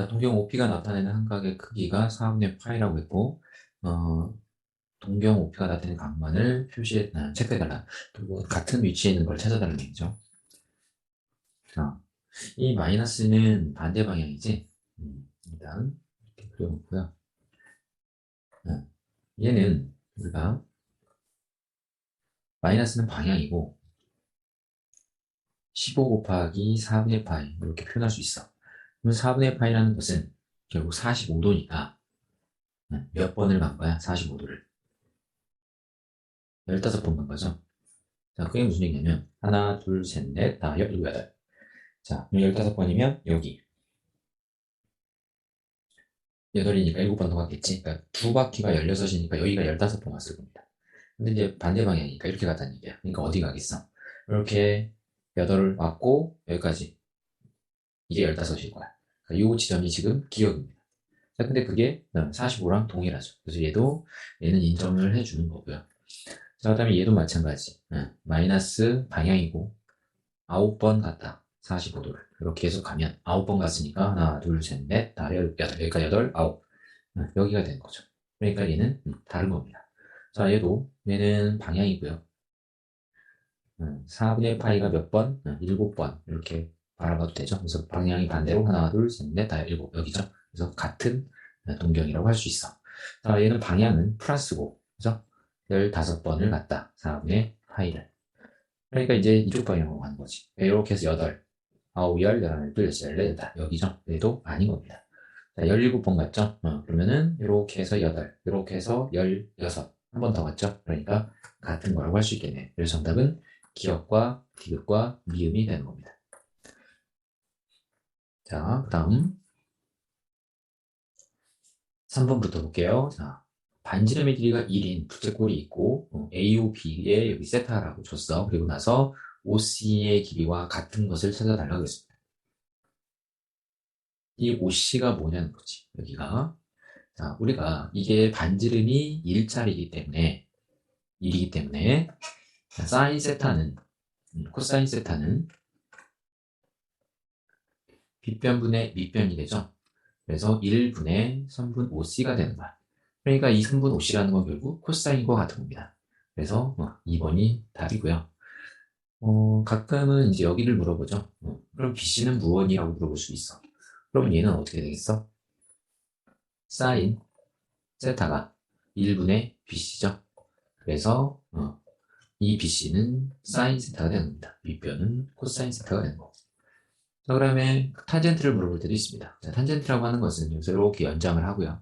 자, 동경 OP가 나타내는 한각의 크기가 4분의 파이라고 했고, 어, 동경 OP가 나타내는 각만을 체크해달라. 그리고 같은 위치에 있는 걸 찾아달라는 얘기죠. 자, 이 마이너스는 반대 방향이지? 일단, 이렇게 그려놓고요. 얘는, 우리가, 마이너스는 방향이고, 15 곱하기 4분의 파이, 이렇게 표현할 수 있어. 그러면 4분의 파이라는 것은 결국 45도니까, 몇 번을 간 거야? 45도를. 15번 간 거죠. 자, 그게 무슨 얘기냐면, 하나, 둘, 셋, 넷, 다, 일곱, 여덟. 자, 그럼 15번이면 여기. 8이니까 7번 더 갔겠지? 그러니까 두 바퀴가 16이니까 여기가 15번 왔을 겁니다. 근데 이제 반대 방향이니까 이렇게 갔다는 얘기야. 그러니까 어디 가겠어? 이렇게 8을 왔고, 여기까지. 이게 15일 거야. 그러니까 이 지점이 지금 기억입니다. 자, 근데 그게 45랑 동일하죠. 그래서 얘는 인정을 해주는 거고요. 자, 그 다음에 얘도 마찬가지. 마이너스 방향이고, 9번 갔다. 45도를. 이렇게 해서 가면 9번 갔으니까 하나, 둘, 셋, 넷, 다, 여덟, 여기가 여덟, 아홉. 여기가 되는 거죠. 그러니까 얘는 다른 겁니다. 자, 얘는 방향이고요. 4분의 파이가 몇 번? 7번. 이렇게 바라봐도 되죠. 그래서 방향이 반대로 하나, 둘, 셋, 넷, 다, 일곱. 여기죠. 그래서 같은 동경이라고 할 수 있어. 자, 얘는 방향은 플러스고, 그죠? 15번을 갔다. 4분의 파이를. 그러니까 이제 이쪽 방향으로 가는 거지. 이렇게 해서 8, 9, 10, 11, 12, 14, 여기죠. 얘도 아닌 겁니다. 자, 17번 갔죠? 그러면은 이렇게 해서 8, 이렇게 해서 16, 한 번 더 갔죠? 그러니까 같은 거라고 할 수 있겠네요. 그래서 정답은 기역과 디귿과 미음이 되는 겁니다. 자, 그 다음 3번부터 볼게요. 자, 반지름의 길이가 1인 부채꼴이 있고 AOB에 여기 세타라고 줬어. 그리고 나서 OC의 길이와 같은 것을 찾아달라고 했습니다. 이 OC가 뭐냐는 거지. 여기가. 자, 우리가 이게 반지름이 1짜리이기 때문에 1이기 때문에 사인 세타는 코사인 세타는 빗변분의 밑변이 되죠. 그래서 1분의 3분 5c가 되는 거야. 그러니까 이 3분 5c라는 건 결국 코사인과 같은 겁니다. 그래서 2번이 답이고요. 가끔은 이제 여기를 물어보죠. 그럼 BC는 무언이라고 물어볼 수 있어. 그러면 얘는 어떻게 되겠어? 사인 세타가 1분의 BC죠. 그래서 이 BC는 사인 세타가 되는 겁니다. 밑변은 코사인 세타가 되는 거고. 자, 그다음에 탄젠트를 물어볼 때도 있습니다. 자, 탄젠트라고 하는 것은 여기서 이렇게 연장을 하고요.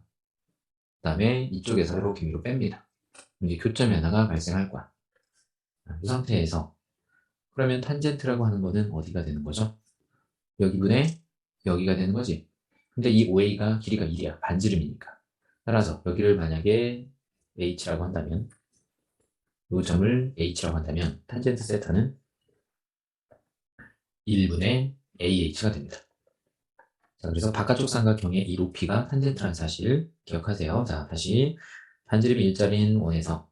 그다음에 이쪽에서 이렇게 위로 뺍니다. 이제 교점이 하나가 발생할 거야. 이 상태에서 그러면 탄젠트라고 하는 거는 어디가 되는 거죠? 여기분의 여기가 되는 거지. 근데 이 OA가 길이가 1이야. 반지름이니까. 따라서 여기를 만약에 H라고 한다면 이 점을 H라고 한다면 탄젠트 세타는 1분의 AH가 됩니다. 자, 그래서 바깥쪽 삼각형의 이 높이가 탄젠트라는 사실 기억하세요. 자, 다시 반지름이 일자리인 원에서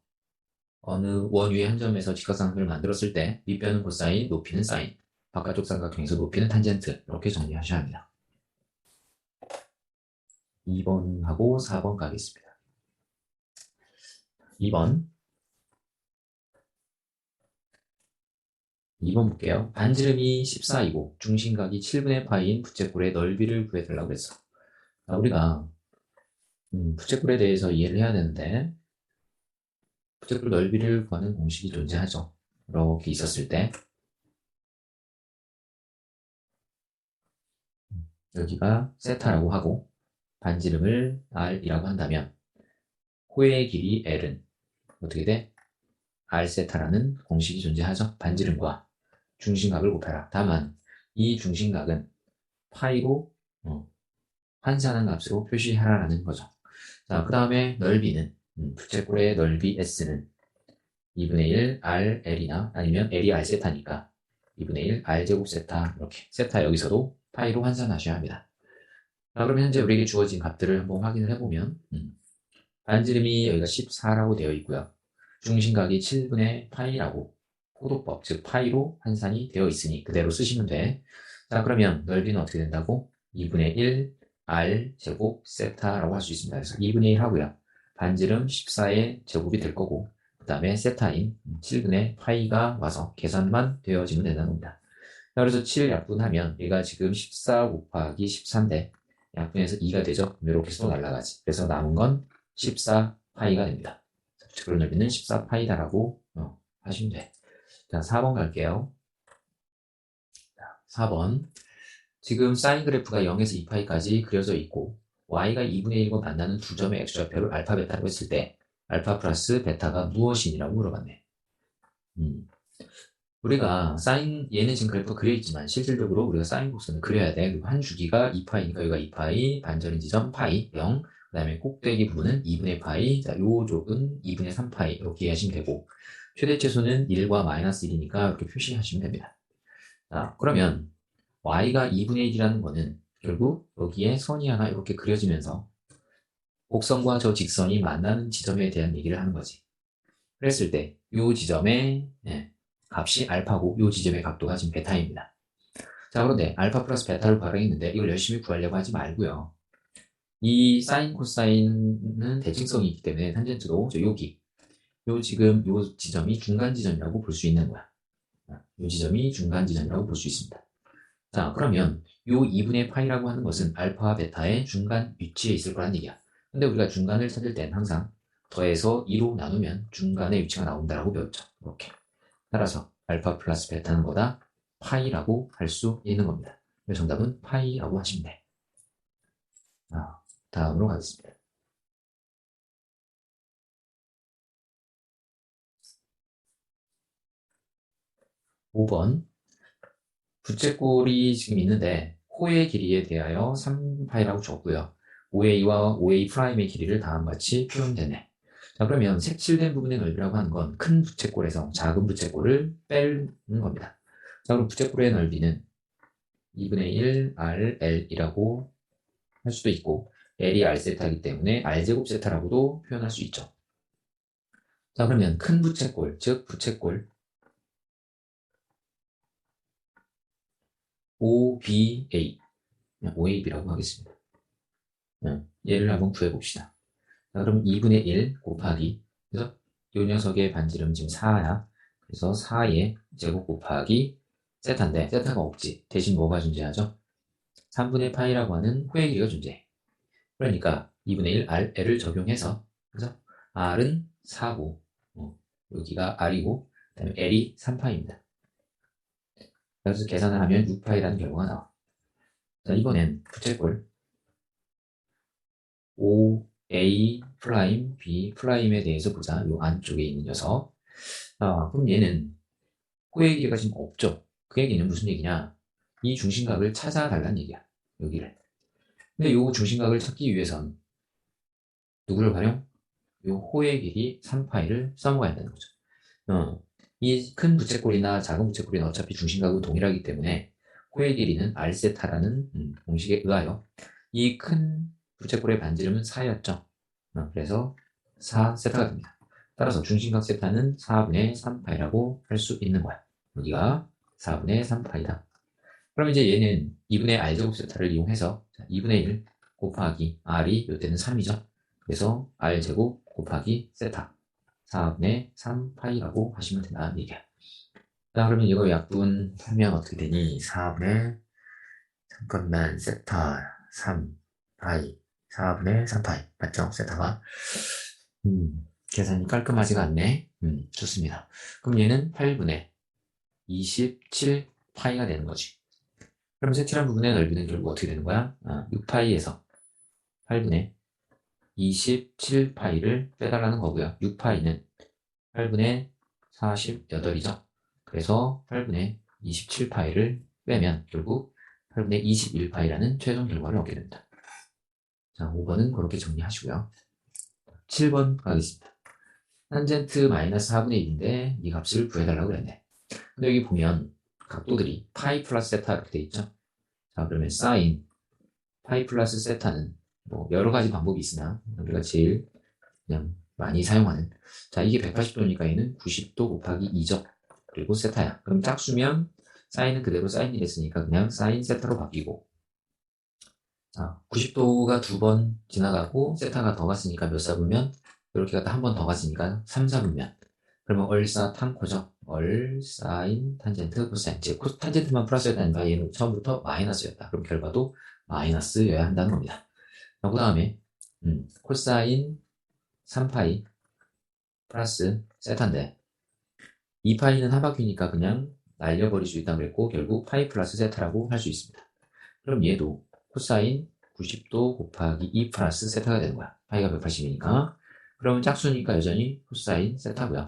어느 원 위의 한 점에서 직각삼각형을 만들었을 때 밑변은 코사인, 높이는 사인, 바깥쪽 삼각형에서 높이는 탄젠트 이렇게 정리하셔야 합니다. 2번하고 4번 가겠습니다. 2번 2번 볼게요. 반지름이 14이고 중심각이 7분의 파이인 부채꼴의 넓이를 구해달라고 했어. 자, 우리가 부채꼴에 대해서 이해를 해야 되는데 부채꼴 넓이를 구하는 공식이 존재하죠. 이렇게 있었을 때 여기가 세타라고 하고 반지름을 R이라고 한다면 호의 길이 L은 어떻게 돼? R세타라는 공식이 존재하죠. 반지름과 중심각을 곱해라. 다만 이 중심각은 파이로 환산한 값으로 표시하라는 거죠. 자, 그 다음에 넓이는 부채꼴의 넓이 S는 2분의 1 RL이나 아니면 L이 R세타니까 2분의 1 R제곱 세타 이렇게 세타 여기서도 파이로 환산하셔야 합니다. 자, 그러면 현재 우리에게 주어진 값들을 한번 확인을 해보면 반지름이 여기가 14라고 되어 있고요. 중심각이 7분의 파이라고 포도법 즉 파이로 환산이 되어 있으니 그대로 쓰시면 돼. 자, 그러면 넓이는 어떻게 된다고? 2분의 1 r 제곱 세타라고 할 수 있습니다. 그래서 2분의 1 하고요. 반지름 14의 제곱이 될 거고 그 다음에 세타인 7분의 파이가 와서 계산만 되어지면 된다는 겁니다. 자, 그래서 7 약분하면 얘가 지금 14 곱하기 13인데 약분해서 2가 되죠. 이렇게 또 날라가지. 그래서 남은 건 14파이가 됩니다. 그런 넓이는 14파이다라고 하시면 돼. 자, 4번 갈게요. 4번. 지금 사인 그래프가 0에서 2파이까지 그려져 있고 y가 2분의 1과 만나는 두 점의 x좌표를 알파 베타라고 했을 때 알파 플러스 베타가 무엇이니라고 물어봤네. 우리가 사인 얘는 지금 그래프가 그려있지만 실질적으로 우리가 사인 곡선을 그려야 돼. 그리고 한 주기가 2파이니까 여기가 2파이, 반절인 지점 파이 0, 그 다음에 꼭대기 부분은 2분의 파이, 자, 요 쪽은 2분의 3파이 이렇게 이해하시면 되고 최대치수는 1과 마이너스 1이니까 이렇게 표시하시면 됩니다. 자, 그러면 y가 2분의 1이라는 거는 결국 여기에 선이 하나 이렇게 그려지면서 곡선과 저 직선이 만나는 지점에 대한 얘기를 하는 거지. 그랬을 때 이 지점의 값이 알파고 이 지점의 각도가 지금 베타입니다. 자, 그런데 알파 플러스 베타를 구하려했는데 이걸 열심히 구하려고 하지 말고요. 이 사인 코사인은 대칭성이 있기 때문에 탄젠트도 여기 지금 이 지점이 중간 지점이라고 볼 수 있는 거야. 이 지점이 중간 지점이라고 볼 수 있습니다. 자, 그러면 이 2분의 파이라고 하는 것은 알파와 베타의 중간 위치에 있을 거란 얘기야. 근데 우리가 중간을 찾을 땐 항상 더해서 2로 나누면 중간의 위치가 나온다라고 배웠죠. 이렇게. 따라서 알파 플러스 베타는 뭐다? 파이라고 할 수 있는 겁니다. 그래서 정답은 파이라고 하시면 돼. 자, 다음으로 가겠습니다. 5번. 부채꼴이 지금 있는데 호의 길이에 대하여 3파이라고 줬고요. 5a와 5a 프라임의 길이를 다음과 같이 표현되네. 자, 그러면 색칠된 부분의 넓이라고 하는 건 큰 부채꼴에서 작은 부채꼴을 빼는 겁니다. 자, 그럼 부채꼴의 넓이는 2분의 1 RL이라고 할 수도 있고 L이 R세타이기 때문에 R제곱 세타라고도 표현할 수 있죠. 자, 그러면 큰 부채꼴, 즉 부채꼴 OBA, OAB라고 하겠습니다. 얘를 한번 구해봅시다. 자, 그럼 2분의 1 곱하기, 그래서 이 녀석의 반지름 지금 4야. 그래서 4의 제곱 곱하기 세타인데, 세타가 없지. 대신 뭐가 존재하죠? 3분의 파이라고 하는 호의 길이가 존재해. 그러니까 2분의 1 R을 적용해서, 그래서 R은 4고, 여기가 R이고, 그 다음에 L이 3파이입니다. 그래서 계산을 하면 6파이라는 결과가 나와. 자, 이번엔 부채꼴 OA 프라임, B 프라임에 대해서 보자. 이 안쪽에 있는 녀석. 그럼 얘는 호의 길이가 지금 없죠. 그 얘기는 무슨 얘기냐? 이 중심각을 찾아달라는 얘기야. 여기를. 근데 이 중심각을 찾기 위해선 누구를 활용? 이 호의 길이 3파이를 써먹어야 한다는 거죠. 이 큰 부채꼴이나 작은 부채꼴이나 어차피 중심각은 동일하기 때문에 호의 길이는 R세타라는 공식에 의하여 이 큰 부채꼴의 반지름은 4였죠. 그래서 4세타가 됩니다. 따라서 중심각 세타는 4분의 3파이라고 할 수 있는 거야. 여기가 4분의 3파이다. 그럼 이제 얘는 2분의 R제곱 세타를 이용해서 2분의 1 곱하기 R이 이때는 3이죠. 그래서 R제곱 곱하기 세타 4분의 3파이라고 하시면 된다는 얘기야. 자, 그러면 이거 약분하면 어떻게 되니? 4분의 잠깐만 세타 3파이 4분의 3파이 맞죠? 세타가 계산이 깔끔하지가 않네. 좋습니다. 그럼 얘는 8분의 27파이가 되는 거지. 그럼 색칠한 부분의 넓이는 결국 어떻게 되는 거야? 6파이에서 8분의 27파이를 빼달라는 거고요. 6파이는 8분의 48이죠. 그래서 8분의 27파이를 빼면 결국 8분의 21파이라는 최종 결과를 얻게 됩니다. 자, 5번은 그렇게 정리하시고요. 7번 가겠습니다. 탄젠트 마이너스 4분의 1인데 이 값을 구해달라고 그랬네. 근데 여기 보면 각도들이 파이 플러스 세타 이렇게 돼 있죠. 자, 그러면 사인 파이 플러스 세타는 뭐 여러 가지 방법이 있으나 우리가 제일 그냥 많이 사용하는, 자, 이게 180도니까 얘는 90도 곱하기 2죠. 그리고 세타야. 그럼 짝수면 사인은 그대로 사인이 됐으니까 그냥 사인 세타로 바뀌고, 90도가 두 번 지나가고 세타가 더 갔으니까 몇 사분면? 이렇게 갔다 한 번 더 갔으니까 3, 4분면. 그러면 얼사탄코죠. 얼사인 탄젠트 코사인. 즉 탄젠트만 플러스였다니까 얘는 처음부터 마이너스였다. 그럼 결과도 마이너스여야 한다는 겁니다. 그 다음에 코사인 3파이 플러스 세타인데 2파이는 한 바퀴니까 그냥 날려버릴 수 있다고 그랬고 결국 파이 플러스 세타라고 할 수 있습니다. 그럼 얘도 코사인 90도 곱하기 2 플러스 세타가 되는 거야. 파이가 180이니까. 그러면 짝수니까 여전히 코사인 세타고요.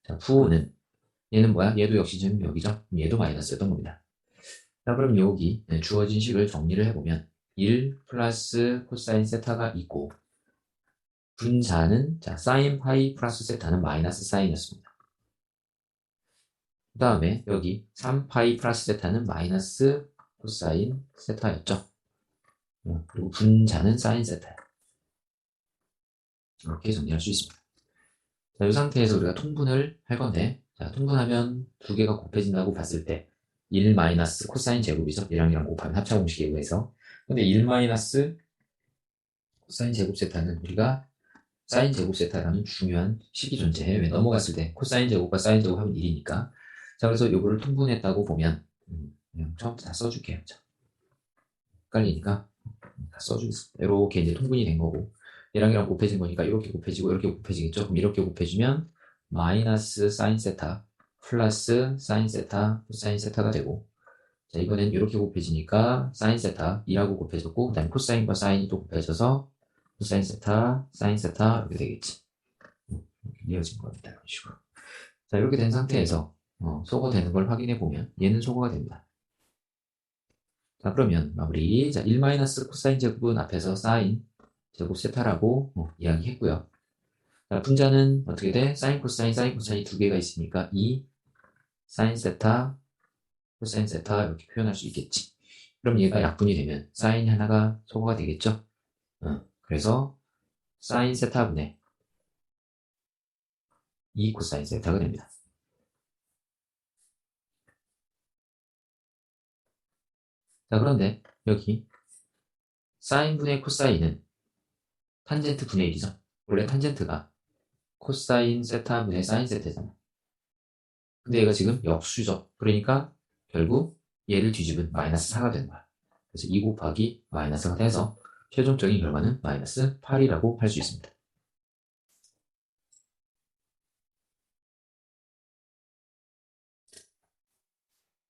자, 부호는 얘는 뭐야? 얘도 역시 지금 여기죠? 얘도 마이너스였던 겁니다. 자, 그럼 여기 주어진 식을 정리를 해보면 1 플러스 코사인 세타가 있고 분자는 자 사인 파이 플러스 세타는 마이너스 사인이었습니다. 그 다음에 여기 3파이 플러스 세타는 마이너스 코사인 세타였죠. 그리고 분자는 사인 세타야. 이렇게 정리할 수 있습니다. 자, 이 상태에서 우리가 통분을 할 건데, 자, 통분하면 두 개가 곱해진다고 봤을 때, 1 마이너스 코사인 제곱이죠. 얘랑 곱하면 합차 공식에 의해서. 근데 1 마이너스 코사인 제곱 세타는 우리가 사인 제곱 세타라는 중요한 식이 존재해. 왜 넘어갔을 때 코사인 제곱과 사인 제곱 하면 1이니까. 자, 그래서 이거를 통분했다고 보면, 그냥 처음부터 다 써줄게요. 자, 헷갈리니까 다 써주겠습니다. 이렇게 이제 통분이 된 거고. 얘랑 곱해진 거니까 이렇게 곱해지고 이렇게 곱해지겠죠. 그럼 이렇게 곱해지면 마이너스 사인 세타 플러스 사인 세타 코사인 세타가 되고 자 이번엔 이렇게 곱해지니까 사인 세타 2라고 곱해졌고 그 다음에 코사인과 사인이 또 곱해져서 코사인 세타 사인 세타 이렇게 되겠지. 이렇게 이어진 겁니다. 이런 식으로. 자 이렇게 된 상태에서 소거되는 걸 확인해 보면 얘는 소거가 됩니다. 자 그러면 마무리. 자 1 마이너스 코사인 제곱은 앞에서 사인 제곱 세타라고 이야기했고요. 자, 분자는 어떻게 돼? 사인 코사인이 두 개가 있으니까 2 사인 세타, 코사인 세타 이렇게 표현할 수 있겠지. 그럼 얘가 약분이 되면 사인 하나가 소거가 되겠죠? 그래서 사인 세타분의 2 코사인 세타가 됩니다. 자, 그런데 여기 사인분의 코사인은 탄젠트 분의 1이죠. 원래 탄젠트가 코사인 세타분의 사인 세타잖아. 근데 얘가 지금 역수죠. 그러니까 결국 얘를 뒤집은 마이너스 4가 되는 거야. 그래서 2 곱하기 마이너스가 돼서 최종적인 결과는 마이너스 8이라고 할 수 있습니다.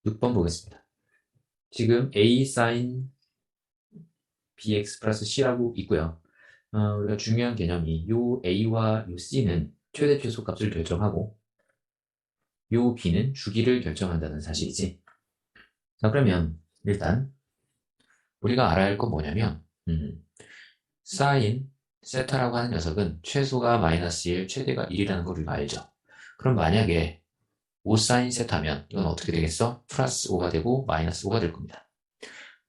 6번 보겠습니다. 지금 A sin bx 플러스 c라고 있고요. 우리가 중요한 개념이 요 A와 요 C는 최대 최소 값을 결정하고 요 B는 주기를 결정한다는 사실이지. 자 그러면 일단 우리가 알아야 할 건 뭐냐면 sin 세타라고 하는 녀석은 최소가 마이너스 1, 최대가 1이라는 걸 우리가 알죠. 그럼 만약에 5sin 세타면 이건 어떻게 되겠어? 플러스 5가 되고 마이너스 5가 될 겁니다.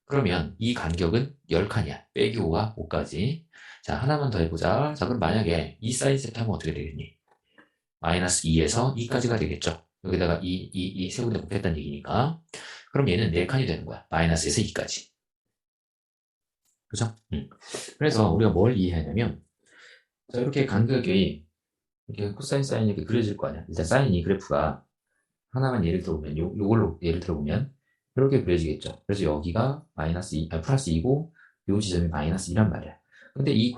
그러면 이 간격은 10칸이야. 빼기 5가 5까지. 자, 하나만 더 해보자. 자, 그럼 만약에 2sin 세타면 어떻게 되겠니? 마이너스 2에서 2까지가 되겠죠. 여기다가 2 세 군데 곱했다는 얘기니까. 그럼 얘는 4칸이 되는 거야. 마이너스에서 2까지. 그죠? 그래서 우리가 뭘 이해하냐면, 자, 이렇게 간격이 이렇게 코사인 사인 이렇게 그려질 거 아니야. 일단 사인이 그래프가 하나만 예를 들어보면 요걸로 예를 들어보면 이렇게 그려지겠죠. 그래서 여기가 마이너스 2, 플러스 2고 요 지점이 마이너스 2란 말이야. 근데 이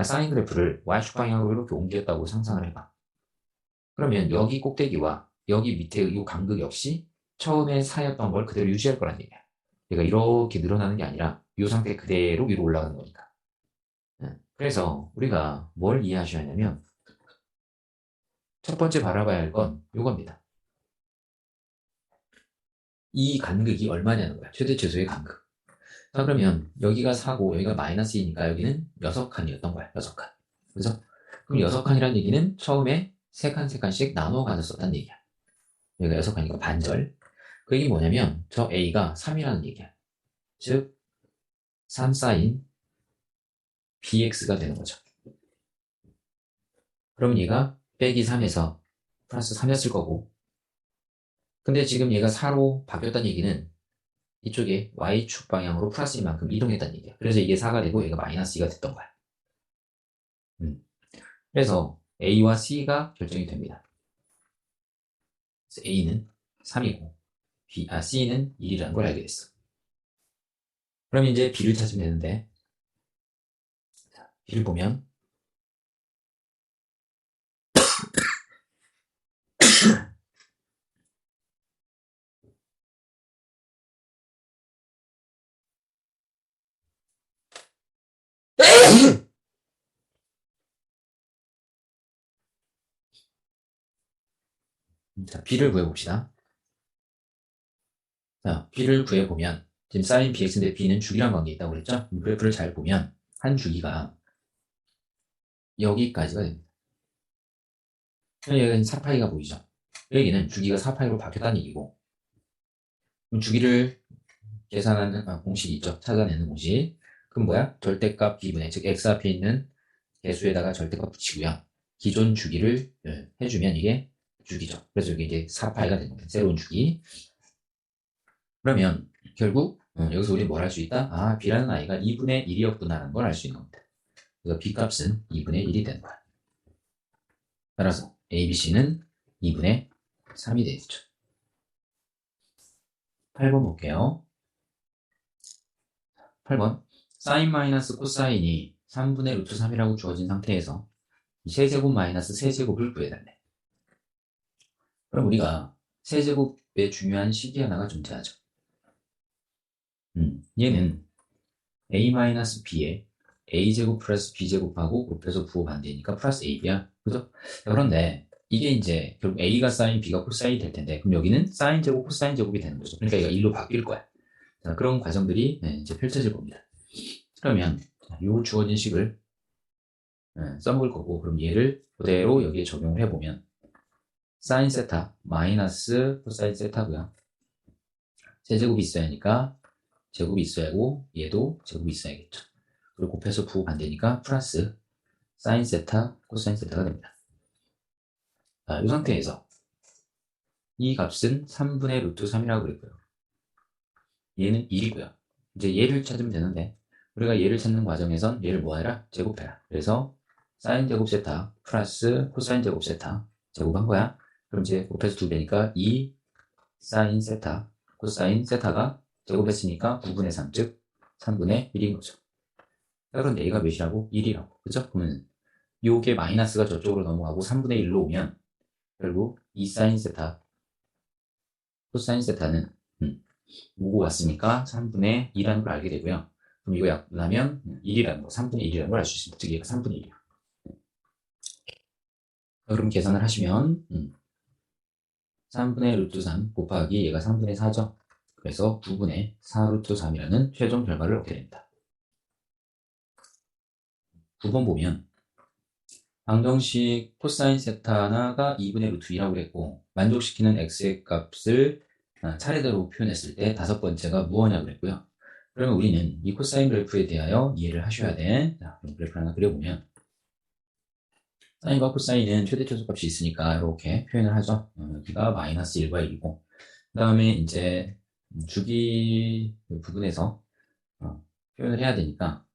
사인 그래프를 y축 방향으로 이렇게 옮겼다고 상상을 해봐. 그러면 여기 꼭대기와 여기 밑에 이 간극 역시 처음에 사였던 걸 그대로 유지할 거란 얘기야. 얘가 이렇게 늘어나는 게 아니라 이 상태 그대로 위로 올라가는 거니까. 그래서 우리가 뭘 이해하셔야 하냐면 첫 번째 바라봐야 할 건 이겁니다. 이 간극이 얼마냐는 거야. 최대 최소의 간극. 자, 그러면 여기가 4고 여기가 마이너스 2니까 여기는 6칸이었던 거야. 6칸. 그죠? 그럼 6칸이라는 얘기는 처음에 3칸, 3칸씩 나눠 가졌었다는 얘기야. 여기가 6칸이니까 반절. 그 얘기 뭐냐면 저 A가 3이라는 얘기야. 즉 3 사인 BX가 되는 거죠. 그럼 얘가 빼기 3에서 플러스 3이었을 거고 근데 지금 얘가 4로 바뀌었다는 얘기는 이쪽에 y축 방향으로 플러스인 만큼 이동했다는 얘기야. 그래서 이게 4가 되고 얘가 마이너스 2가 됐던 거야. 그래서 A와 C가 결정이 됩니다. 그래서 A는 3이고 C는 1이라는 걸 알게 됐어. 그럼 이제 B를 찾으면 되는데 B를 보면 자, B를 구해봅시다. 자, B를 구해보면 지금 sin bx인데 B는 주기랑 관계에 있다고 그랬죠? 그래프를 잘 보면 한 주기가 여기까지가 됩니다. 여기는 4파이가 보이죠? 여기는 주기가 4파이로 바뀌었다는 얘기고 그럼 주기를 계산하는 공식이 있죠? 찾아내는 공식. 그럼 뭐야? 절대값 B분의 즉 x 앞에 있는 개수에다가 절대값 붙이고요. 기존 주기를 해주면 이게 주기죠. 그래서 이게 이제 4파이가 되는 거예요. 새로운 주기. 그러면 결국 여기서 우리 뭘 할 수 있다? 아, B라는 아이가 2분의 1이었구나라는 걸 알 수 있는 겁니다. 그래서 B 값은 2분의 1이 되는 거야. 따라서 A, B, C는 2분의 3이 되겠죠. 8번 볼게요. 8번 사인 마이너스 코사인이 3분의 루트 3이라고 주어진 상태에서 세제곱 마이너스 세제곱을 구해달래. 그럼 우리가 세제곱의 중요한 식이 하나가 존재하죠. 얘는 a-b에 a제곱 플러스 b제곱하고 곱해서 부호 반대니까 플러스 ab야. 그죠? 그런데 이게 이제 결국 a가 사인 b가 코사인이 될 텐데 그럼 여기는 사인 제곱 코사인 제곱이 되는 거죠. 그러니까 얘가 1로 바뀔 거야. 자, 그런 과정들이 이제 펼쳐질 겁니다. 그러면 이 주어진 식을 써먹을 거고 그럼 얘를 그대로 여기에 적용을 해보면 사인 세타 마이너스 코사인 세타고요. 세제곱이 있어야 하니까 제곱이 있어야 하고 얘도 제곱이 있어야겠죠. 그리고 곱해서 부호 반대니까 플러스 사인 세타 코사인 세타가 됩니다. 자, 이 상태에서 이 값은 3분의 루트 3이라고 그랬고요. 얘는 1이고요. 이제 얘를 찾으면 되는데 우리가 얘를 찾는 과정에선 얘를 뭐해라? 제곱해라. 그래서 사인 제곱 세타 플러스 코사인 제곱 세타 제곱한 거야. 그럼 이제 곱해서 2배니까 2 사인 세타 코사인 세타가 제곱했으니까 9분의 3, 즉 3분의 1인 거죠. 그런데 얘가 몇이라고? 1이라고. 그죠? 그러면 요게 마이너스가 저쪽으로 넘어가고 3분의 1로 오면 결국 2 사인 세타 코사인 세타는 오고 왔으니까 3분의 2라는 걸 알게 되고요. 그럼 이거 약분하면 1이라는 거, 3분의 1이라는 걸 알 수 있습니다. 즉 얘가 3분의 1이야. 그럼 계산을 하시면 3분의 루트 3 곱하기 얘가 3분의 4죠. 그래서 9분의 4 루트 3이라는 최종 결과를 얻게 됩니다. 9번 보면 방정식 코사인 세타나가 2분의 루트 2라고 그랬고 만족시키는 x의 값을 차례대로 표현했을 때 다섯 번째가 무엇냐고 그랬고요. 그러면 우리는 이 코사인 그래프에 대하여 이해를 하셔야 돼. 자, 그럼 그래프를 하나 그려보면 사인과 코사인은 최대 최소값이 있으니까 이렇게 표현을 하죠. 여기가 마이너스 1과 1이고 그 다음에 이제 주기 부분에서 표현을 해야 되니까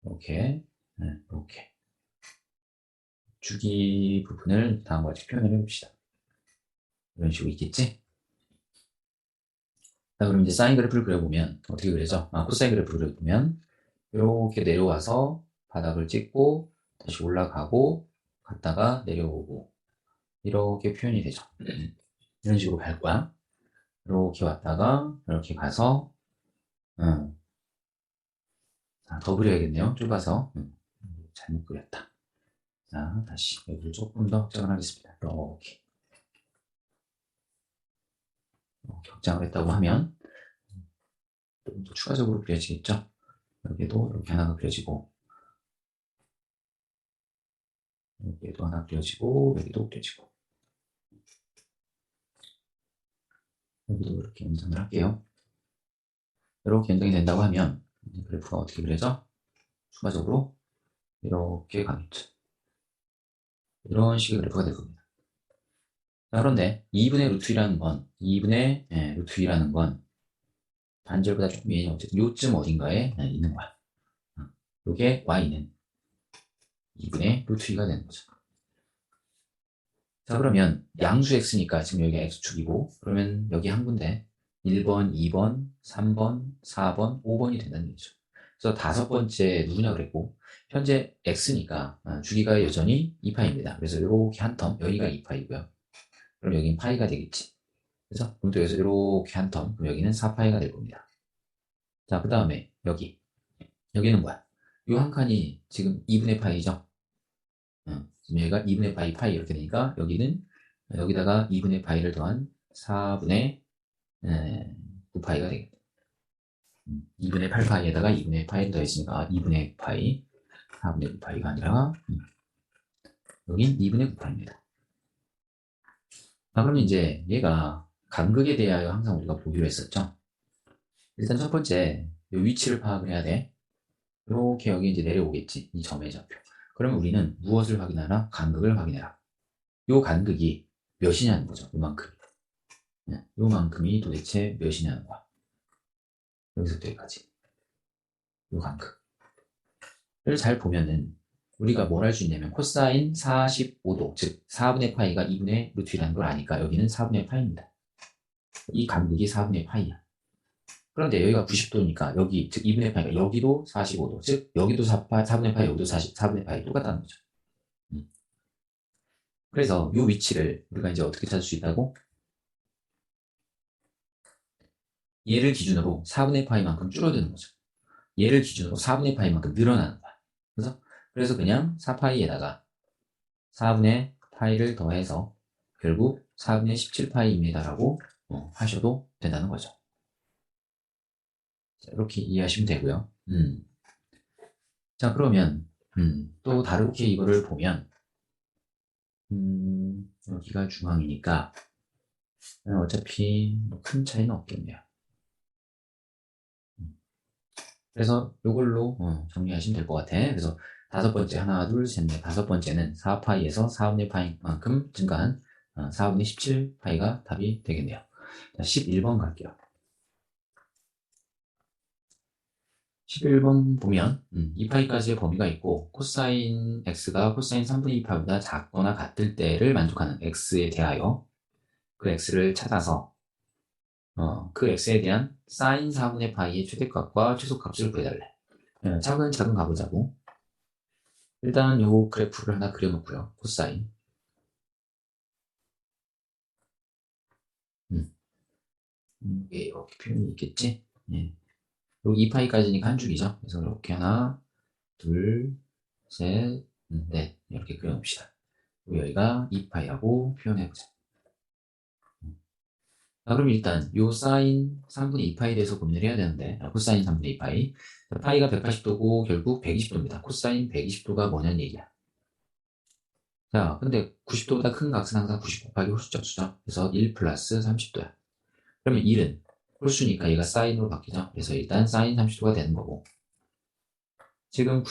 이렇게 이렇게 주기 부분을 다음과 같이 표현을 해봅시다. 이런 식으로 있겠지? 자, 그럼 이제 사인 그래프를 그려보면 어떻게 그려져? 코사인 그래프를 그려보면 이렇게 내려와서 바닥을 찍고 다시 올라가고 갔다가 내려오고 이렇게 표현이 되죠. 이런 식으로 갈 거야. 이렇게 왔다가 이렇게 가서 자, 더 그려야겠네요. 좁아서 잘못 그렸다. 자, 다시 여기를 조금 더 확장을 하겠습니다. 이렇게 확장을 했다고 하면 좀 더 추가적으로 그려지겠죠. 여기도 이렇게 하나가 그려지고 여기도 하나 그려지고 여기도 그려지고 여기도 이렇게 연장을 할게요. 이렇게 연장이 된다고 하면 그래프가 어떻게 그려져? 추가적으로 이렇게 가겠죠. 이런 식의 그래프가 될 겁니다. 자, 그런데 2분의 루트 2라는 건 2분의 루트 2라는 건 반절보다 조금 위에 어쨌든 요쯤 어딘가에 있는 거야. 요게 y는 2분의 루트 2가 되는 거죠. 자, 그러면 양수 x니까 지금 여기가 x축이고, 그러면 여기 한 군데 1번, 2번, 3번, 4번, 5번이 된다는 얘기죠. 그래서 다섯 번째 누구냐 그랬고, 현재 x니까 주기가 여전히 2파입니다. 그래서 이렇게 한 텀, 여기가 2파이고요. 그럼 여기는 파이가 되겠지. 그래서 그럼 또 여기서 이렇게 한 텀, 그럼 여기는 4파이가 될 겁니다. 자, 그 다음에 여기는 뭐야? 요 한 칸이 지금 2분의 파이죠. 지금 여기가 2분의 파이 이렇게 되니까 여기는 여기다가 2분의 파이를 더한 4분의 9파이가 되겠다. 2분의 8파이에다가 2분의 파이를 더했으니까 2분의 파이, 4분의 9파이가 아니라 여긴 2분의 9파이입니다. 그럼 이제 얘가 간극에 대하여 항상 우리가 보기로 했었죠. 일단 첫 번째 이 위치를 파악을 해야 돼. 이렇게 여기 이제 내려오겠지. 이 점의 좌표. 그러면 우리는 무엇을 확인하라? 간극을 확인해라. 요 간극이 몇이냐는 거죠. 요만큼. 요만큼이 도대체 몇이냐는 거야. 여기서부터 여기까지. 요 간극을 잘 보면은 우리가 뭘 할 수 있냐면 코사인 45도, 즉 4분의 파이가 2분의 루트 1이라는 걸 아니까 여기는 4분의 파이입니다. 이 간극이 4분의 파이야. 그런데 여기가 90도니까 여기, 즉 2분의 파이가 여기도 45도, 즉 여기도 4분의 파이, 여기도 4분의 파이 똑같다는 거죠. 그래서 이 위치를 우리가 이제 어떻게 찾을 수 있다고? 얘를 기준으로 4분의 파이만큼 줄어드는 거죠. 얘를 기준으로 4분의 파이만큼 늘어나는 거야. 그래서 그냥 4파이에다가 4분의 파이를 더해서 결국 4분의 17파이입니다라고 하셔도 된다는 거죠. 자, 이렇게 이해하시면 되고요. 자, 그러면 또 다르게 이거를 보면 여기가 중앙이니까 어차피 큰 차이는 없겠네요. 그래서 이걸로 정리하시면 될 것 같아. 그래서 다섯 번째, 하나, 둘, 셋, 넷, 다섯 번째는 4파이에서 4분의 파이만큼 증가한 4분의 17파이가 답이 되겠네요. 자, 11번 갈게요. 11번 보면 2파이까지의 범위가 있고 코사인 x가 코사인 3분의 2파이보다 작거나 같을 때를 만족하는 x에 대하여 그 x를 찾아서 그 x에 대한 사인 4분의 파이의 최대값과 최소값을 구해달래. 차근차근 가보자고. 일단 요 그래프를 하나 그려놓고요. 코사인. 이렇게 표현이 있겠지? 예. 그리고 2파이까지니까 한 줄이죠. 그래서 이렇게 하나, 둘, 셋, 넷 이렇게 그려놓읍시다. 그리고 여기가 2파이라고 표현해보자. 자, 그럼 일단 요 사인 3분의 2파이에 대해서 고민을 해야 되는데 코사인 3분의 2파이 파이가 180도고 결국 120도입니다. 코사인 120도가 뭐냐는 얘기야. 자, 근데 90도보다 큰 값은 항상 90 곱하기 홀수적수죠. 그래서 1 플러스 30도야. 그러면 1은 홀수니까 얘가 사인으로 바뀌죠. 그래서 일단 사인 30도가 되는 거고 지금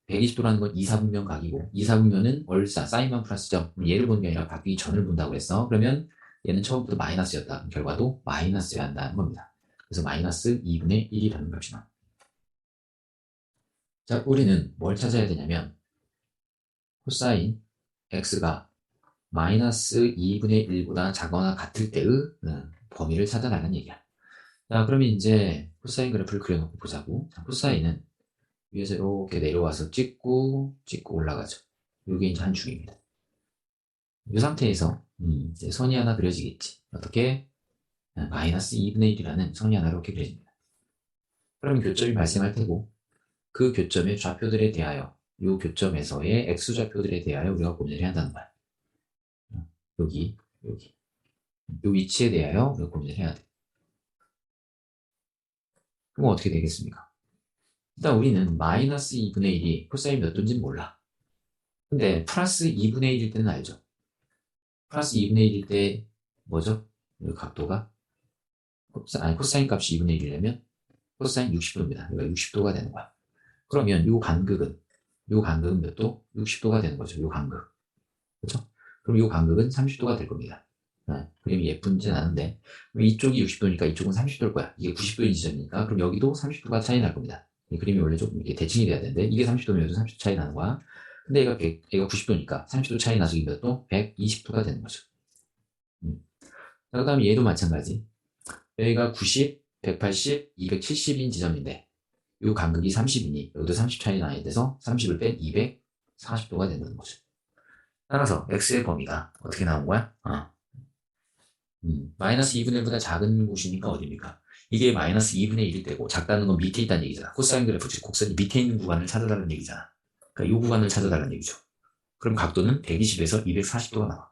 120도라는 건 2, 4분면 각이고 2, 4분면은 월사, 사인만 플러스죠. 얘를 보는 게 아니라 바뀌기 전을 본다고 했어. 그러면 얘는 처음부터 마이너스였다. 결과도 마이너스여야 한다는 겁니다. 그래서 마이너스 2분의 1이라는 값이 나와. 자, 우리는 뭘 찾아야 되냐면 코사인 x가 마이너스 2분의 1보다 작거나 같을 때의 범위를 찾아라는 얘기야. 자, 그러면 이제 코사인 그래프를 그려놓고 보자고. 자, 코사인은 위에서 이렇게 내려와서 찍고 올라가죠. 이게 이제 한 축입니다. 이 상태에서 이제 선이 하나 그려지겠지. 어떻게? 마이너스 2분의 1이라는 선이 하나 이렇게 그려집니다. 그러면 교점이 발생할 테고 그 교점의 좌표들에 대하여 이 교점에서의 x좌표들에 대하여 우리가 고민을 해야 한다는 거야. 여기 이 위치에 대하여 우리가 고민을 해야 돼. 그럼 어떻게 되겠습니까? 일단 우리는 마이너스 2분의 1이 코사인 몇 도인지는 몰라. 근데 플러스 2분의 1일 때는 알죠. 플러스 2분의 1일 때 뭐죠? 이 각도가 코사인 값이 2분의 1이라면 코사인 60도입니다. 그러니까 60도가 되는 거야. 그러면 요 간극은 몇 도? 60도가 되는 거죠. 요 간극. 그렇죠? 그럼 요 간극은 30도가 될 겁니다. 그림이 예쁜지 않은데 이쪽이 60도니까 이쪽은 30도일 거야. 이게 90도인 지점이니까 그럼 여기도 30도가 차이 날 겁니다. 이 그림이 원래 좀 이렇게 대칭이 돼야 되는데 이게 30도면 여기도 30도 차이 나는 거야. 근데 얘가 90도니까 30도 차이 나서 이것도 120도가 되는 거죠. 그 다음에 얘도 마찬가지. 여기가 90, 180, 270인 지점인데 이 간극이 30이니 여기도 30 차이 나야 돼서 30을 뺀 240도가 되는 거죠. 따라서 x의 범위가 어떻게 나온 거야? 마이너스 2분의 1보다 작은 곳이니까 어디입니까? 이게 마이너스 2분의 1일 때고 작다는 건 밑에 있다는 얘기잖아. 코사인 그래프, 즉 곡선이 밑에 있는 구간을 찾아달라는 얘기잖아. 그러니까 이 구간을 찾아달라는 얘기죠. 그럼 각도는 120에서 240도가 나와.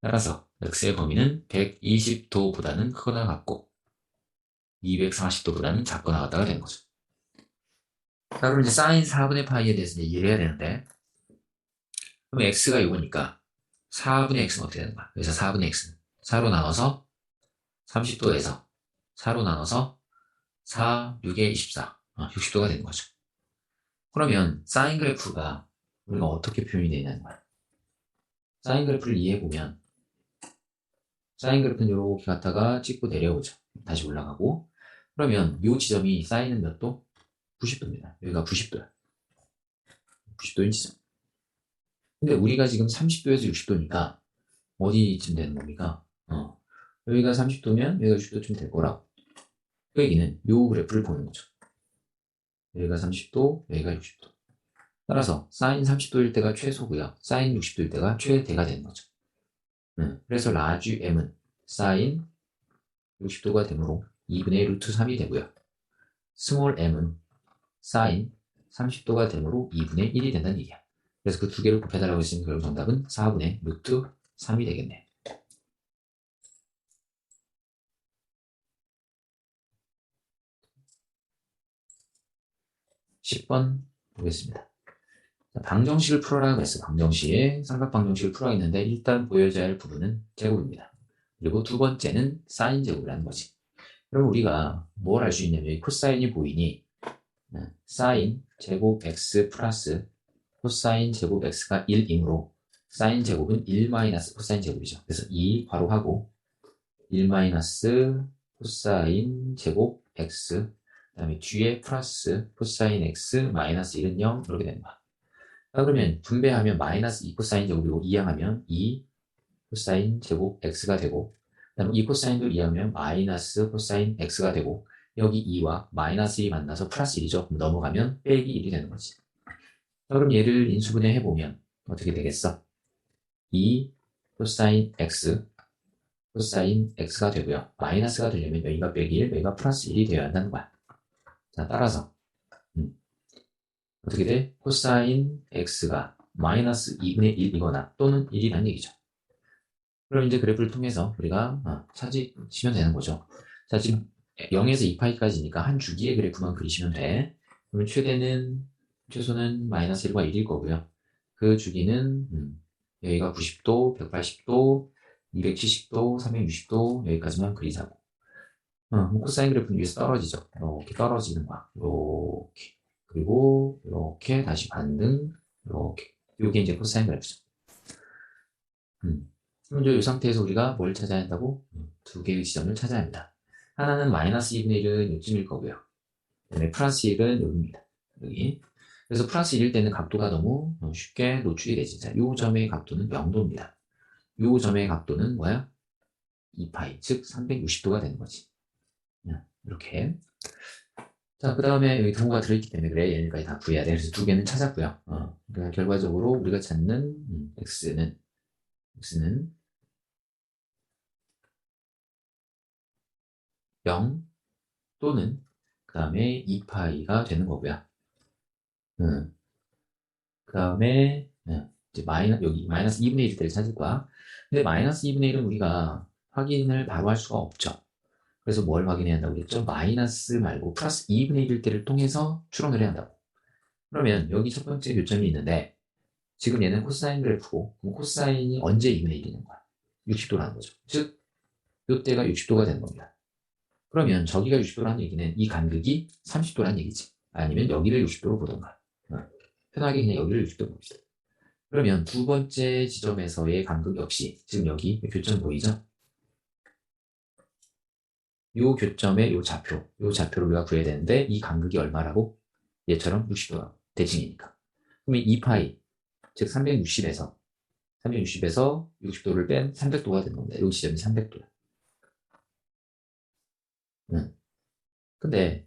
따라서 x의 범위는 120도보다는 크거나 같고 240도보다는 작거나 같다가 되는 거죠. 자, 그럼 이제 사인 4분의 파이에 대해서 이제 이해해야 되는데 그럼 x가 이거니까 4분의 x는 어떻게 되는 거야? 그래서 4분의 x는 4로 나눠서 30도에서 4로 나눠서 4, 6에 24, 60도가 되는 거죠. 그러면 사인 그래프가 우리가 어떻게 표현이 되냐는 거야. 사인 그래프를 이해해보면 사인 그래프는 이렇게 갔다가 찍고 내려오죠. 다시 올라가고 그러면 이 지점이 사인은 몇 도? 90도입니다. 여기가 90도야. 90도인 지점. 근데 우리가 지금 30도에서 60도니까 어디쯤 되는 겁니까? 여기가 30도면 여기가 60도쯤 될 거라고. 그 얘기는 이 그래프를 보는 거죠. 여기가 30도, 여기가 60도. 따라서 사인 30도일 때가 최소고요. 사인 60도일 때가 최대가 되는 거죠. 그래서 라지 m은 사인 60도가 되므로 2분의 루트 3이 되고요. 스몰 m은 사인 30도가 되므로 2분의 1이 된다는 얘기야. 그래서 그 두 개를 곱해달라고 했으면 결국 정답은 4분의 루트 3이 되겠네. 10번 보겠습니다. 방정식을 풀어라 그랬어. 방정식에 삼각방정식을 풀어야 했는데 일단 보여줘야 할 부분은 제곱입니다. 그리고 두 번째는 사인 제곱이라는 거지. 그럼 우리가 뭘 알 수 있냐면 여기 코사인이 보이니 사인 제곱 x 플러스 코사인 제곱 x가 1이므로 사인 제곱은 1 마이너스 코사인 제곱이죠. 그래서 2 괄호하고 1 마이너스 코사인 제곱 x 그 다음에 뒤에 플러스 코사인 x 마이너스 1은 0 이렇게 되는 거야. 그러면 분배하면 마이너스 2 코사인 제곱이고 이항하면 2 코사인 제곱 x가 되고 그 다음에 2 코사인도 이항하면 마이너스 코사인 x가 되고 여기 2와 마이너스 1이 만나서 플러스 1이죠. 그럼 넘어가면 빼기 1이 되는 거지. 그럼 얘를 인수분해 해보면 어떻게 되겠어? 2 코사인 x 코사인 x가 되고요. 마이너스가 되려면 여기가 빼기 1, 여기가 플러스 1이 되어야 한다는 거야. 자, 따라서 어떻게 돼? 코사인 x가 마이너스 2분의 1이거나 또는 1이라는 얘기죠. 그럼 이제 그래프를 통해서 우리가 찾으시면 되는 거죠. 자, 지금 0에서 2파이까지니까 한 주기의 그래프만 그리시면 돼. 그러면 최소는 마이너스 1과 1일 거고요. 그 주기는 여기가 90도, 180도, 270도, 360도 여기까지만 그리자고. 코사인 그래프는 위에서 떨어지죠. 이렇게 떨어지는 거야. 이렇게. 그리고 이렇게 다시 반등, 이렇게. 이게 이제 코사인 그래프죠. 그럼 이제 이 상태에서 우리가 뭘 찾아야 한다고? 두 개의 지점을 찾아야 합니다. 하나는 마이너스 2분의 1은 요쯤일 거고요. 그다음에 플러스 1은 여기입니다. 여기. 그래서 플러스 1일 때는 각도가 너무 쉽게 노출이 되지. 자, 요 점의 각도는 0도입니다. 요 점의 각도는 뭐야? 2파이, 즉 360도가 되는 거지. 이렇게. 자, 그 다음에 여기 등호가 들어있기 때문에 그래. 얘네까지 다 구해야 돼. 그래서 두 개는 찾았고요. 그러니까 결과적으로 우리가 찾는 x는 0 또는 그 다음에 2파이가 되는 거고요. 그 다음에 이제 여기 마이너스 2분의 1일 때를 찾을 거야. 근데 마이너스 2분의 1은 우리가 확인을 바로 할 수가 없죠. 그래서 뭘 확인해야 한다고 그랬죠? 마이너스 말고 플러스 2분의 1일 때를 통해서 추론을 해야 한다고. 그러면 여기 첫 번째 교점이 있는데 지금 얘는 코사인 그래프고 그럼 코사인이 언제 2분의 1이 는 거야? 60도라는 거죠. 즉 이때가 60도가 되는 겁니다. 그러면 저기가 60도라는 얘기는 이 간극이 30도라는 얘기지. 아니면 여기를 60도로 보던가. 편하게 그냥 여기를 60도로 봅시다. 그러면 두 번째 지점에서의 간극 역시 지금 여기 교점 보이죠? 요 교점의 요 좌표를 우리가 구해야 되는데 이 간극이 얼마라고? 얘처럼 60도가 대칭이니까. 그러면 2파이, 즉 360에서 60도를 뺀 300도가 되는 겁니다. 요 지점이 300도야. 근데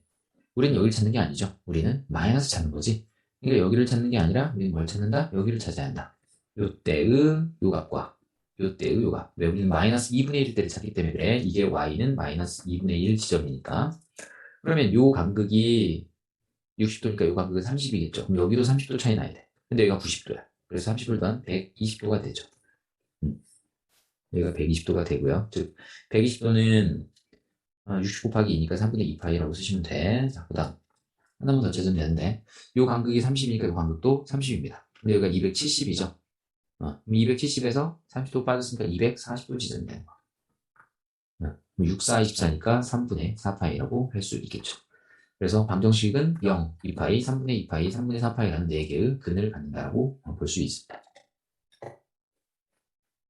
우리는 여기를 찾는 게 아니죠. 우리는 마이너스 찾는 거지. 그러니까 여기를 찾는 게 아니라 우리는 뭘 찾는다? 여기를 찾아야 한다. 요때의 요각과 요때의 요각. 왜 우리는 마이너스 2분의 1 때를 찾기 때문에 그래. 이게 y는 마이너스 2분의 1 지점이니까. 그러면 요 간극이 60도니까 요 간극은 30이겠죠. 그럼 여기도 30도 차이 나야 돼. 근데 여기가 90도야. 그래서 30을 더한 120도가 되죠. 여기가 120도가 되고요. 즉 120도는 60 곱하기 2니까 3분의 2파이라고 쓰시면 돼. 자, 그 다음 하나만 더 찾으면 되는데 요 간극이 30이니까 요 간극도 30입니다. 근데 여기가 270이죠. 270에서 30도 빠졌으니까 240도 지점이 되는 거야. 6, 4, 24니까 3분의 4파이라고 할 수 있겠죠. 그래서 방정식은 0, 2파이, 3분의 2파이, 3분의 4파이라는 4개의 근을 갖는다고 볼 수 있습니다.